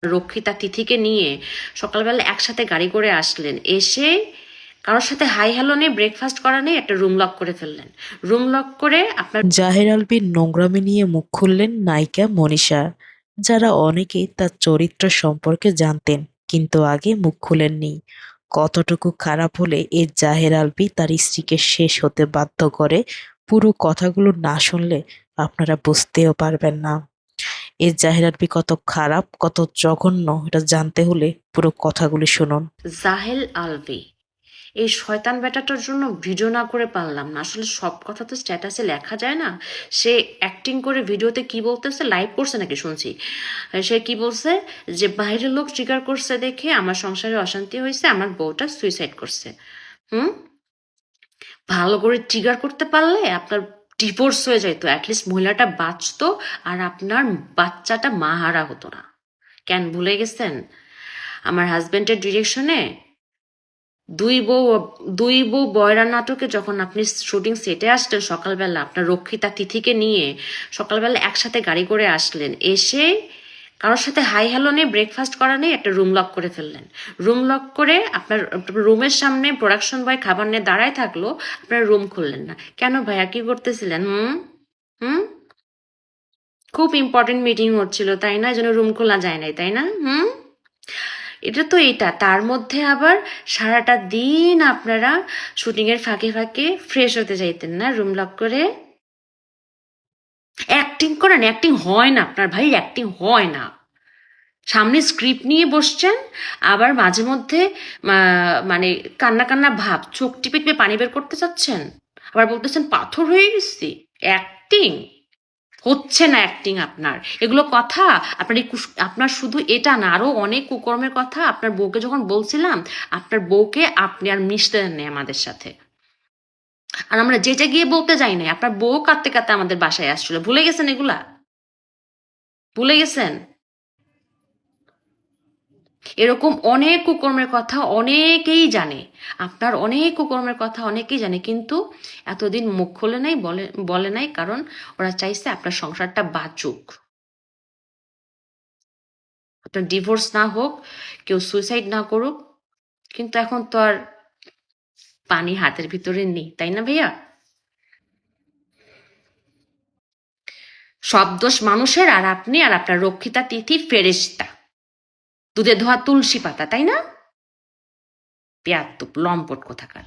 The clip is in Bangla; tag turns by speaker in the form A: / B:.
A: রক্ষিতা তিথিকে নিয়ে সকালবেলা একসাথে গাড়ি করে আসলেন, এসে কারোর সাথে হাই হ্যালো নেই, ব্রেকফাস্ট করা নেই, একটা রুম লক করে ফেললেন। রুম লক করে আপনার
B: জাহের আলভীর নোংরামি নিয়ে মুখ খুললেন নায়িকা মনীষা, যারা অনেকেই তার চরিত্র সম্পর্কে জানতেন কিন্তু আগে মুখ খুলেননি। কতটুকু খারাপ হলে এই জাহের আলভী তার স্ত্রীকে শেষ হতে বাধ্য করে, পুরো কথাগুলো না শুনলে আপনারা বুঝতেও পারবেন না। এই জাহের আলভী কত খারাপ, কত জঘন্য, এটা জানতে হলে পুরো কথাগুলি শুনুন।
A: জাহেল আলভী এই শয়তান বেটাটার জন্য ভিডিও না করে পারলাম না। আসলে সব কথা তো স্ট্যাটাসে লেখা যায় না। সে অ্যাক্টিং করে ভিডিওতে কি বলতেছে, লাইভ করছে নাকি শুনছি, সে কি বলছে যে বাইরের লোক ট্রিগার করছে দেখে আমার সংসারে অশান্তি হয়েছে, আমার বউটা সুইসাইড করছে। হুম, ভালো করে ট্রিগার করতে পারলে আপনার ডিভোর্স হয়ে যেত, অ্যাটলিস্ট মহিলাটা বাঁচতো আর আপনার বাচ্চাটা মাহারা হতো না। কেন ভুলে গেছেন আমার হাজবেন্ডের ডিরেকশনে দুই বউ দুই বউ বয়রা নাটকে যখন আপনি শুটিং সেটে আসলেন, সকালবেলা আপনার রক্ষিতা তিথিকে নিয়ে সকালবেলা একসাথে গাড়ি করে আসলেন, এসে কারোর সাথে হাই হ্যালো নেই, ব্রেকফাস্ট করা নেই, একটা রুম লক করে ফেললেন। রুম লক করে আপনার রুমের সামনে প্রোডাকশন বয় খাবার নিয়ে দাঁড়ায় থাকলো, আপনার রুম খুললেন না কেন ভাইয়া? কি করতেছিলেন? হুম হুম খুব ইম্পর্টেন্ট মিটিং হচ্ছিল তাই না? এই জন্য রুম খোলা যায় নাই তাই না? এটা তো এটা, তার মধ্যে আবার সারাটা দিন আপনারা শুটিং এর ফাঁকে ফাঁকে ফ্রেশ হতে চাইতেন না রুম লক করে? অ্যাক্টিং করেন, অ্যাক্টিং হয় না আপনার ভাই, অ্যাক্টিং হয় না। সামনে স্ক্রিপ্ট নিয়ে বসছেন, আবার মাঝে মধ্যে মানে কান্না কান্না ভাব, চোখ টিপে টিপে পানি বের করতে চাচ্ছেন, আবার বলতেছেন পাথর হয়ে গেছি। অ্যাক্টিং হচ্ছে না, অ্যাক্টিং আপনার এগুলো কথা। আপনার আপনার শুধু এটা না, আরো অনেক কুকর্মের কথা আপনার বউকে যখন বলছিলাম, আপনার বউকে আপনি আর মিশতে দেন নাই আমাদের সাথে। আর আমরা যেটা গিয়ে বলতে যাই নাই, আপনার বউ কাঁদতে কাঁদতে আমাদের বাসায় আসছিল। ভুলে গেছেন এগুলা? ভুলে গেছেন? এরকম অনেক কুকর্মের কথা অনেকেই জানে, আপনার অনেক কুকর্মের কথা অনেকেই জানে, কিন্তু এতদিন মুখ খোলে নাই, বলে নাই, কারণ ওরা চাইছে আপনার সংসারটা বাঁচুক, আপনার ডিভোর্স না হোক, কেউ সুইসাইড না করুক। কিন্তু এখন তো আর পানি হাতের ভিতরে নেই তাই না ভাইয়া? সব দোষ মানুষের, আর আপনি আর আপনার রক্ষিতা তিথি ফেরেশতা, দুধে ধোয়া তুলসী পাতা তাই না? পেয়াত্তুপ লম্পট কোথাকার।